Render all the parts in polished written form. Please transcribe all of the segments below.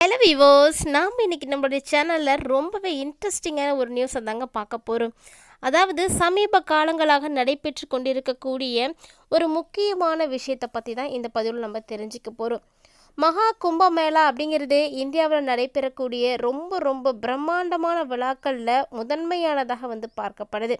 Hello விவோஸ், நாம் இன்னைக்கு நம்மளுடைய சேனலில் ரொம்பவே இன்ட்ரெஸ்டிங்கான ஒரு நியூஸை தாங்க பார்க்க போகிறோம். அதாவது சமீப காலங்களாக நடைபெற்று கொண்டிருக்கக்கூடிய ஒரு முக்கியமான விஷயத்தை பற்றி தான் இந்த பதிவில் நம்ம தெரிஞ்சுக்க போகிறோம். மகா கும்பமேளா அப்படிங்கிறது இந்தியாவில் நடைபெறக்கூடிய ரொம்ப ரொம்ப பிரம்மாண்டமான விழாக்களில் முதன்மையானதாக பார்க்கப்படுது.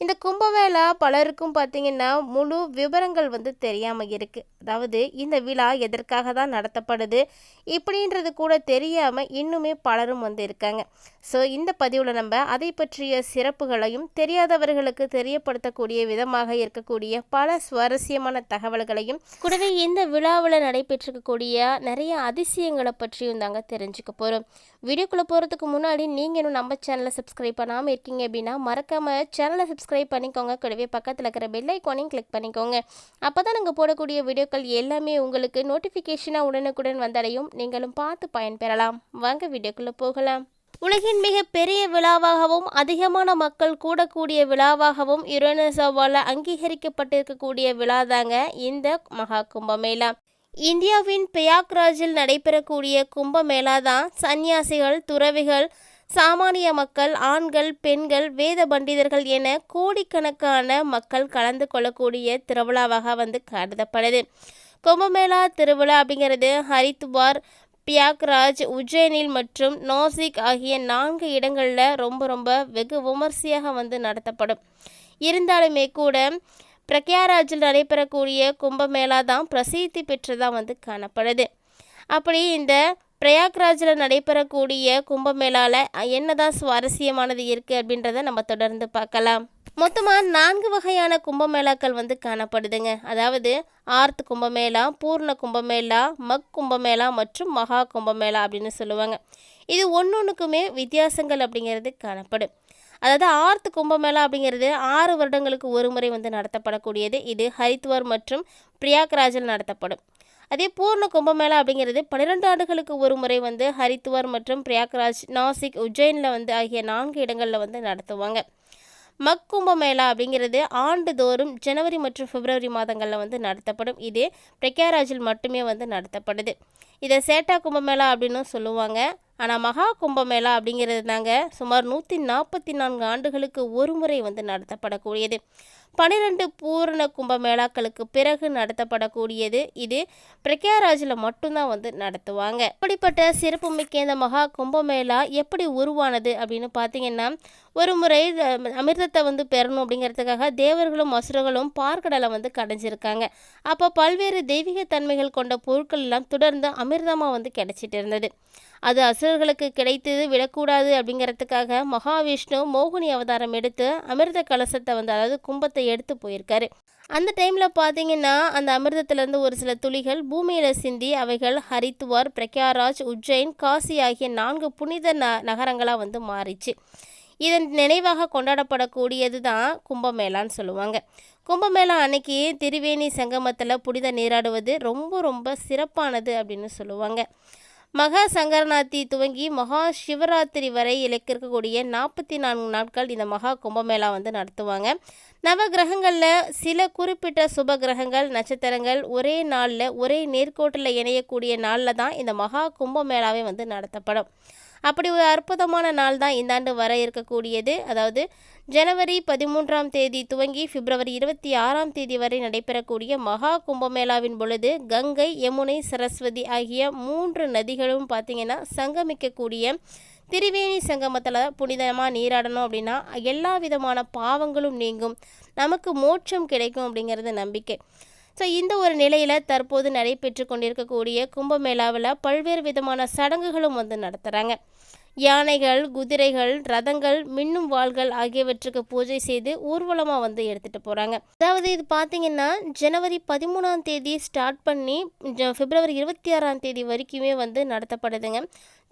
இந்த கும்பமேளா பலருக்கும் பார்த்திங்கன்னா முழு விவரங்கள் தெரியாமல் இருக்குது. அதாவது இந்த விழா எதற்காக தான் நடத்தப்படுது இப்படின்றது கூட தெரியாமல் இன்னுமே பலரும் இருக்காங்க. ஸோ இந்த பதிவில் நம்ம அதை பற்றிய சிறப்புகளையும் தெரியாதவர்களுக்கு தெரியப்படுத்தக்கூடிய விதமாக இருக்கக்கூடிய பல சுவாரஸ்யமான தகவல்களையும் கூடவே இந்த விழாவில் நடைபெற்றிருக்கக்கூடிய நிறைய அதிசயங்களை பற்றியும் தாங்க தெரிஞ்சுக்க போகிறோம். வீடியோக்குள்ளே போகிறதுக்கு முன்னாடி நீங்கள் இன்னும் நம்ம சேனலை சப்ஸ்கிரைப் பண்ணாமல் இருக்கீங்க அப்படின்னா மறக்காமல் சேனலை சப்ஸ்கிரைப் பண்ணிக்கோங்க. கூடவே பக்கத்தில் இருக்கிற பெல் ஐக்கானையும் கிளிக் பண்ணிக்கோங்க. அப்போ தான் நாங்கள் போடக்கூடிய வீடியோக்கள் எல்லாமே உங்களுக்கு நோட்டிஃபிகேஷனாக உடனுக்குடன் வந்தடையும். நீங்களும் பார்த்து பயன்பெறலாம். வாங்க வீடியோக்குள்ளே போகலாம். உலகின் மிக பெரிய விழாவாகவும் அதிகமான மக்கள் கூடக்கூடிய விழாவாகவும் யுனெஸ்கோவால் அங்கீகரிக்கப்பட்டிருக்கக்கூடிய விழா தாங்க இந்த மகா கும்பமேளா. இந்தியாவின் பிரயாக்ராஜில் நடைபெறக்கூடிய கும்பமேளா தான் சன்னியாசிகள், துறவிகள், சாமானிய மக்கள், ஆண்கள், பெண்கள், வேத பண்டிதர்கள் என கோடிக்கணக்கான மக்கள் கலந்து கொள்ளக்கூடிய திருவிழாவாக கருதப்படுது. கும்பமேளா திருவிழா அப்படிங்கிறது ஹரித்வார், பிரயாக்ராஜ், உஜ்ஜைனில் மற்றும் நாசிக் ஆகிய 4 இடங்களில் ரொம்ப வெகு விமர்சையாக நடத்தப்படும். இருந்தாலுமே கூட பிரயாக்ராஜில் நடைபெறக்கூடிய கும்பமேளா தான் பிரசித்தி பெற்றதாக காணப்படுது. அப்படி இந்த பிரயாக்ராஜில் நடைபெறக்கூடிய கும்பமேளாவில் என்னதான் சுவாரஸ்யமானது இருக்குது அப்படின்றத நம்ம தொடர்ந்து பார்க்கலாம். மொத்தமாக 4 வகையான கும்பமேளாக்கள் காணப்படுதுங்க. அதாவது ஆர்த் கும்பமேளா, பூர்ண கும்பமேளா, மக் கும்பமேளா மற்றும் மகா கும்பமேளா அப்படின்னு சொல்லுவாங்க. இது ஒன்றுக்குமே வித்தியாசங்கள் அப்படிங்கிறது காணப்படும். அதாவது ஆர்த் கும்பமேளா அப்படிங்கிறது 6 வருடங்களுக்கு ஒரு முறை நடத்தப்படக்கூடியது. இது ஹரித்வார் மற்றும் பிரயாக்ராஜில் நடத்தப்படும். அதே பூர்ண கும்பமேளா அப்படிங்கிறது 12 ஆண்டுகளுக்கு ஒரு முறை ஹரித்வார் மற்றும் பிரயாக்ராஜ், நாசிக், உஜ்ஜைனில் ஆகிய 4 இடங்களில் நடத்துவாங்க. மக் கும்பமேளா அப்படிங்கிறது ஆண்டுதோறும் ஜனவரி மற்றும் பிப்ரவரி மாதங்களில் நடத்தப்படும். இது பிரயாக்ராஜில் மட்டுமே நடத்தப்படுது. இதை சேட்டா கும்பமேளா அப்படின்னு சொல்லுவாங்க. ஆனால் மகா கும்பமேளா அப்படிங்கிறது தாங்க சுமார் 144 ஆண்டுகளுக்கு ஒரு முறை நடத்தப்படக்கூடியது. 12 பூரண கும்பமேளாக்களுக்கு பிறகு நடத்தப்படக்கூடியது. இது பிரயாக்ராஜில் மட்டும்தான் நடத்துவாங்க. அப்படிப்பட்ட சிறப்புமிக்க இந்த மகா கும்பமேளா எப்படி உருவானது அப்படின்னு பார்த்தீங்கன்னா, ஒரு முறை அமிர்தத்தை பெறணும் அப்படிங்கிறதுக்காக தேவர்களும் அசுரர்களும் பார்க்கடலை கடைஞ்சிருக்காங்க. அப்போ பல்வேறு தெய்வீக தன்மைகள் கொண்ட பொருட்கள் எல்லாம் தொடர்ந்து அமிர்தமாக கிடைச்சிட்டு இருந்தது. அது அசுரர்களுக்கு கிடைத்தது விடக்கூடாது அப்படிங்கிறதுக்காக மகாவிஷ்ணு மோகினி அவதாரம் எடுத்து அமிர்த கலசத்தை அதாவது கும்பத்தை எடுத்து போயிருக்காரு. அந்த டைமில் பார்த்தீங்கன்னா அந்த அமிர்தத்திலேருந்து ஒரு சில துளிகள் பூமியில் சிந்தி அவைகள் ஹரித்வார், பிரயாக்ராஜ், உஜ்ஜைன், காசி ஆகிய 4 புனித நகரங்களாக மாறிச்சு. இதன் நினைவாக கொண்டாடப்படக்கூடியது தான் கும்பமேளான்னு சொல்லுவாங்க. கும்பமேளா அன்னைக்கு திரிவேணி சங்கமத்தில் புனித நீராடுவது ரொம்ப சிறப்பானது அப்படின்னு சொல்லுவாங்க. மகா சங்கரநாத்தி துவங்கி மகா சிவராத்திரி வரை இருக்கக்கூடிய 44 நாட்கள் இந்த மகா கும்பமேளா நடத்துவாங்க. நவ கிரகங்களில் சில குறிப்பிட்ட சுப கிரகங்கள், நட்சத்திரங்கள் ஒரே நாளில் ஒரே நேர்கோட்டில் இணையக்கூடிய நாளில் தான் இந்த மகா கும்பமேளாவே நடத்தப்படும். அப்படி ஒரு அற்புதமான நாள் தான் இந்த ஆண்டு வர இருக்கக்கூடியது. அதாவது ஜனவரி 13ஆம் தேதி துவங்கி பிப்ரவரி 26ஆம் தேதி வரை நடைபெறக்கூடிய மகா கும்பமேளாவின் பொழுது கங்கை, யமுனை, சரஸ்வதி ஆகிய 3 நதிகளும் பார்த்திங்கன்னா சங்கமிக்கக்கூடிய திரிவேணி சங்கமத்தில் புனிதமாக நீராடணும் அப்படின்னா எல்லா விதமான பாவங்களும் நீங்கும், நமக்கு மோட்சம் கிடைக்கும் அப்படிங்கிறது நம்பிக்கை. ஸோ இந்த ஒரு நிலையில் தற்போது நடைபெற்று கொண்டிருக்கக்கூடிய கும்பமேளாவில் பல்வேறு விதமான சடங்குகளும் நடத்துகிறாங்க. யானைகள், குதிரைகள், ரதங்கள், மின்னும் வாள்கள் ஆகியவற்றுக்கு பூஜை செய்து ஊர்வலமாக எடுத்துகிட்டு போகிறாங்க. அதாவது இது பார்த்திங்கன்னா ஜனவரி 13ஆம் தேதி ஸ்டார்ட் பண்ணி பிப்ரவரி 26ஆம் தேதி வரைக்குமே நடத்தப்படுதுங்க.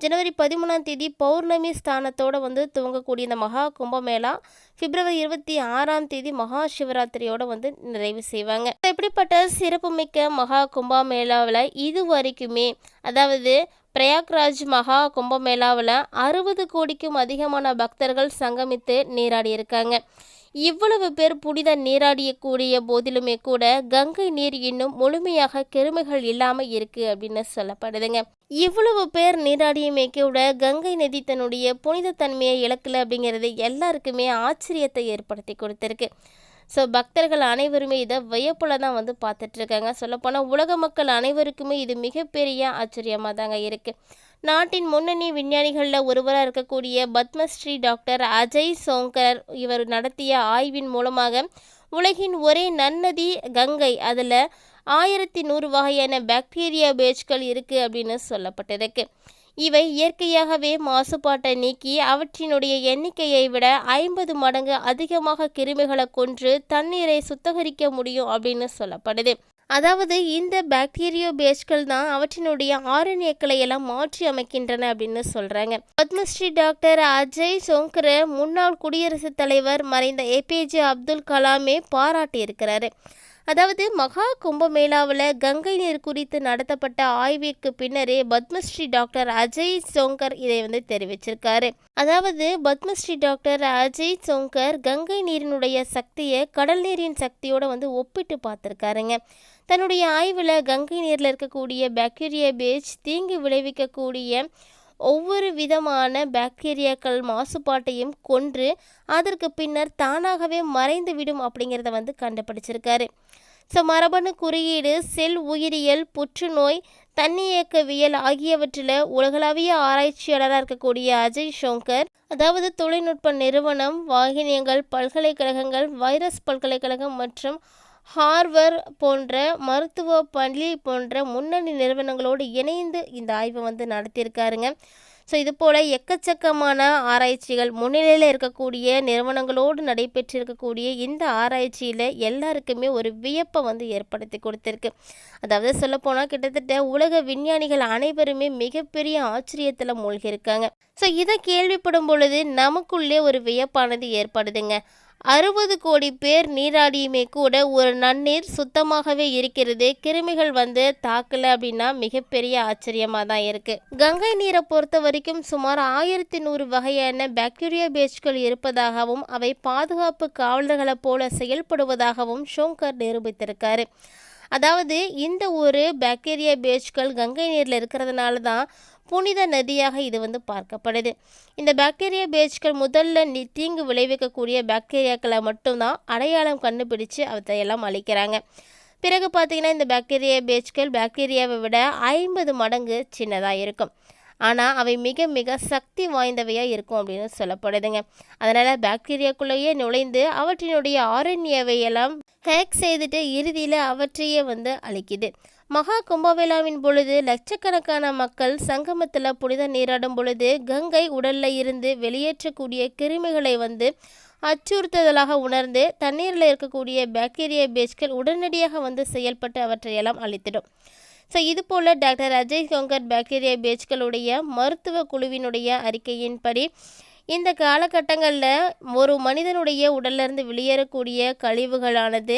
ஜனவரி 13ஆம் தேதி பௌர்ணமி ஸ்தானத்தோடு துவங்கக்கூடிய இந்த மகா கும்பமேளா பிப்ரவரி 26ஆம் தேதி மகா சிவராத்திரியோடு நிறைவு செய்வாங்க. இப்படிப்பட்ட சிறப்புமிக்க மகா கும்பமேளாவில் இது வரைக்குமே அதாவது பிரயாக்ராஜ் மகா கும்பமேளாவில் 60 கோடிக்கும் அதிகமான பக்தர்கள் சங்கமித்து நீராடி இருக்காங்க. இவ்வளவு பேர் புனித நீராடியக்கூடிய போதிலுமே கூட கங்கை நீர் இன்னும் முழுமையாக கிருமிகள் இல்லாமல் இருக்குது அப்படின்னு சொல்லப்படுதுங்க. இவ்வளவு பேர் நீராடியுமே கூட கங்கை நதி தன்னுடைய புனித தன்மையை இழக்கல அப்படிங்கிறது எல்லாருக்குமே ஆச்சரியத்தை ஏற்படுத்தி கொடுத்துருக்கு. ஸோ பக்தர்கள் அனைவருமே இதை வியப்புல தான் வந்து பார்த்துட்ருக்காங்க. சொல்லப்போனால் உலக மக்கள் அனைவருக்குமே இது மிகப்பெரிய ஆச்சரியமாக தாங்க இருக்குது. நாட்டின் முன்னணி விஞ்ஞானிகளில் ஒருவராக இருக்கக்கூடிய பத்மஸ்ரீ டாக்டர் அஜய் சோங்கர் இவர் நடத்திய ஆய்வின் மூலமாக உலகின் ஒரே நன்னதி கங்கை, அதில் 1100 வகையான பாக்டீரியா பேஜ்கள் இருக்குது அப்படின்னு சொல்லப்பட்டிருக்கு. இவை இயற்கையாகவே மாசுபாட்டை நீக்கி அவற்றினுடைய எண்ணிக்கையை விட 50 மடங்கு அதிகமாக கிருமிகளை கொன்று தண்ணீரை சுத்தகரிக்க முடியும் அப்படின்னு சொல்லப்படுது. அதாவது இந்த பாக்டீரியோ பேஜ்கள் தான் அவற்றினுடைய ஆரண்யக்களை எல்லாம் மாற்றி அமைக்கின்றன அப்படின்னு சொல்கிறாங்க. பத்மஸ்ரீ டாக்டர் அஜய் சோங்கர் முன்னாள் குடியரசுத் தலைவர் மறைந்த ஏபிஜே அப்துல் கலாமே பாராட்டி இருக்கிறாரு. அதாவது மகா கும்பமேளாவில் கங்கை நீர் குறித்து நடத்தப்பட்ட ஆய்விற்கு பின்னரே பத்மஸ்ரீ டாக்டர் அஜய் சோங்கர் இதை வந்து தெரிவிச்சிருக்காரு. அதாவது பத்மஸ்ரீ டாக்டர் அஜய் சோங்கர் கங்கை நீரினுடைய சக்தியை கடல் நீரின் சக்தியோடு வந்து ஒப்பிட்டு பார்த்துருக்காருங்க. தன்னுடைய ஆய்வில் கங்கை நீரில் இருக்கக்கூடிய பாக்டீரியா பேஜ் தீங்கு விளைவிக்கக்கூடிய ஒவ்வொரு விதமான பாக்டீரியாக்கள் மாசுபாட்டையும் கொன்று அதற்கு பின்னர் தானாகவே மறைந்து விடும் அப்படிங்கிறத வந்து கண்டுபிடிச்சிருக்காரு. ஸோ மரபணு குறியீடு, செல் உயிரியல், புற்றுநோய், தன்னியக்கவியல் ஆகியவற்றில் உலகளாவிய ஆராய்ச்சியாளராக இருக்கக்கூடிய அஜய் சோங்கர், அதாவது தொழில்நுட்ப நிறுவனம், வாகினியங்கள், பல்கலைக்கழகங்கள், வைரஸ் பல்கலைக்கழகம் மற்றும் ஹார்வர்ட் போன்ற மருத்துவ பள்ளி போன்ற முன்னணி நிறுவனங்களோடு இணைந்து இந்த ஆய்வை வந்து நடத்தியிருக்காருங்க. ஸோ இது போல் எக்கச்சக்கமான ஆராய்ச்சிகள் முன்னிலையில் இருக்கக்கூடிய நிறுவனங்களோடு நடைபெற்றிருக்கக்கூடிய இந்த ஆராய்ச்சியில் எல்லாருக்குமே ஒரு வியப்பை வந்து ஏற்படுத்தி கொடுத்துருக்கு. அதாவது சொல்லப்போனால் கிட்டத்தட்ட உலக விஞ்ஞானிகள் அனைவருமே மிகப்பெரிய ஆச்சரியத்தில் மூழ்கியிருக்காங்க. ஸோ இதை கேள்விப்படும் பொழுது நமக்குள்ளே ஒரு வியப்பானது ஏற்படுதுங்க. 60 கோடி பேர் நீராடியுமே கூட ஒரு நன்னீர் சுத்தமாகவே இருக்கிறது, கிருமிகள் வந்து தாக்கலை அப்படின்னா மிகப்பெரிய ஆச்சரியமாக தான் இருக்குது. கங்கை நீரை பொறுத்த வரைக்கும் சுமார் 1100 வகையான பாக்டீரியா பேஜ்கள் இருப்பதாகவும் அவை பாதுகாப்பு காவலர்களை போல செயல்படுவதாகவும் ஷோங்கர் நிரூபித்திருக்காரு. அதாவது இந்த ஒரு பாக்டீரியா பேஜ்கள் கங்கை நீரில் இருக்கிறதுனால தான் புனித நதியாக இது வந்து பார்க்கப்படுது. இந்த பாக்டீரியா பேஜ்கள் முதல்ல தீங்கு விளைவிக்கக்கூடிய பாக்டீரியாக்களை மட்டும்தான் அடையாளம் கண்டுபிடிச்சு அதையெல்லாம் அழிக்கிறாங்க. பிறகு பார்த்திங்கன்னா இந்த பாக்டீரியா பேஜ்கள் பாக்டீரியாவை விட 50 மடங்கு சின்னதாக இருக்கும். ஆனால் அவை மிக மிக சக்தி வாய்ந்தவையாக இருக்கும் அப்படின்னு சொல்லப்படுதுங்க. அதனால் பாக்டீரியாக்குள்ளேயே நுழைந்து அவற்றினுடைய ஆரண்யவையெல்லாம் ஹேக் செய்துட்டு இறுதியில் அவற்றையே வந்து அழிக்குது. மகா கும்பமேளாவின் பொழுது லட்சக்கணக்கான மக்கள் சங்கமத்தில் புனித நீராடும் பொழுது கங்கை உடலில் இருந்து வெளியேற்றக்கூடிய கிருமிகளை வந்து அச்சுறுத்துதலாக உணர்ந்து தண்ணீரில் இருக்கக்கூடிய பாக்டீரியா பேஜ்கள் உடனடியாக வந்து செயல்பட்டு அவற்றையெல்லாம் அழித்திடும். ஸோ இது போல் டாக்டர் அஜய் சோங்கர் பாக்டீரியா பேஜ்களுடைய மருத்துவ குழுவினுடைய அறிக்கையின்படி இந்த காலகட்டங்களில் ஒரு மனிதனுடைய உடலிருந்து வெளியேறக்கூடிய கழிவுகளானது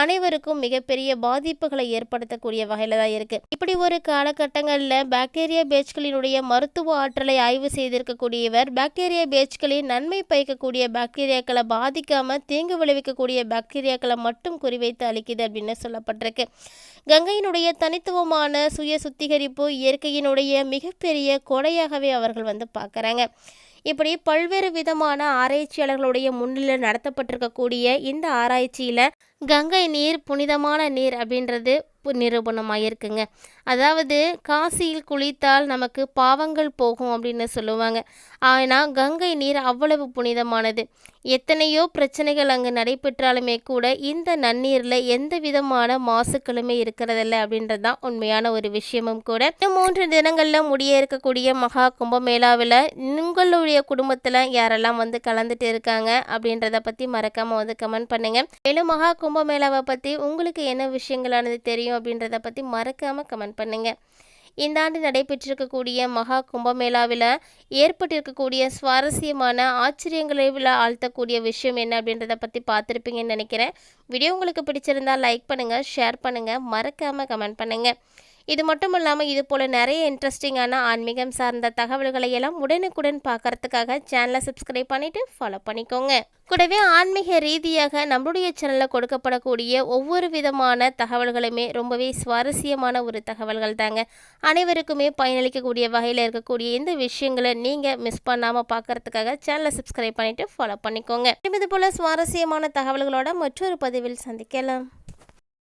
அனைவருக்கும் மிகப்பெரிய பாதிப்புகளை ஏற்படுத்தக்கூடிய வகையில் தான் இருக்குது. இப்படி ஒரு காலகட்டங்களில் பாக்டீரியா பேஜ்களினுடைய மருத்துவ ஆற்றலை ஆய்வு செய்திருக்கக்கூடியவர் பாக்டீரியா பேஜ்களின் நன்மை பயக்கக்கூடிய பாக்டீரியாக்களை பாதிக்காமல் தீங்கு விளைவிக்கக்கூடிய பாக்டீரியாக்களை மட்டும் குறிவைத்து அளிக்குது அப்படின்னு சொல்லப்பட்டிருக்கு. கங்கையினுடைய தனித்துவமான சுய சுத்திகரிப்பு இயற்கையினுடைய மிகப்பெரிய கொடையாகவே அவர்கள் வந்து பார்க்குறாங்க. இப்படி பல்வேறு விதமான ஆராய்ச்சியாளர்களுடைய முன்னிலையில் நடத்தப்பட்டிருக்கக்கூடிய இந்த ஆராய்ச்சியில் கங்கை நீர் புனிதமான நீர் அப்படின்றது நிரூபணமாயிருக்குங்க. அதாவது காசியில் குளித்தால் நமக்கு பாவங்கள் போகும் அப்படின்னு சொல்லுவாங்க. ஆனால் கங்கை நீர் அவ்வளவு புனிதமானது. எத்தனையோ பிரச்சனைகள் அங்கு நடைபெற்றாலுமே கூட இந்த நன்னீரில் எந்த விதமான மாசுக்களுமே இருக்கிறதில்ல அப்படின்றது தான் உண்மையான ஒரு விஷயமும் கூட. 3 தினங்களில் முடிய இருக்கக்கூடிய மகா கும்பமேளாவில் உங்களுடைய குடும்பத்தில் யாரெல்லாம் வந்து கலந்துட்டு இருக்காங்க அப்படின்றத பற்றி மறக்காமல் வந்து கமெண்ட் பண்ணுங்கள். மேலும் மகா கும்பமேளாவை பற்றி உங்களுக்கு என்ன விஷயங்களானது தெரியும் அப்படின்றத பற்றி மறக்காமல் கமெண்ட் பண்ணுங்கள். இந்த ஆண்டு நடைபெற்றிருக்கக்கூடிய மகா கும்பமேளாவில் ஏற்பட்டிருக்கக்கூடிய சுவாரஸ்யமான ஆச்சரியங்களை ஆழ்த்தக்கூடிய விஷயம் என்ன அப்படின்றத பற்றி பார்த்துருப்பீங்கன்னு நினைக்கிறேன். வீடியோ உங்களுக்கு பிடிச்சிருந்தால் லைக் பண்ணுங்கள், ஷேர் பண்ணுங்கள், மறக்காமல் கமெண்ட் பண்ணுங்கள். இது மட்டும் இல்லாமல் இது போல் நிறைய இன்ட்ரெஸ்டிங்கான ஆன்மீகம் சார்ந்த தகவல்களை எல்லாம் உடனுக்குடன் பார்க்கறதுக்காக சேனலை சப்ஸ்கிரைப் பண்ணிவிட்டு ஃபாலோ பண்ணிக்கோங்க. கூடவே ஆன்மீக ரீதியாக நம்மளுடைய சேனலில் கொடுக்கப்படக்கூடிய ஒவ்வொரு விதமான தகவல்களுமே ரொம்பவே சுவாரஸ்யமான ஒரு தகவல்கள் தாங்க. அனைவருக்குமே பயனளிக்கக்கூடிய வகையில் இருக்கக்கூடிய இந்த விஷயங்களை நீங்கள் மிஸ் பண்ணாமல் பார்க்கறதுக்காக சேனலை சப்ஸ்கிரைப் பண்ணிவிட்டு ஃபாலோ பண்ணிக்கோங்க. இது போல் சுவாரஸ்யமான தகவல்களோட மற்றொரு பதிவில் சந்திக்கலாம்.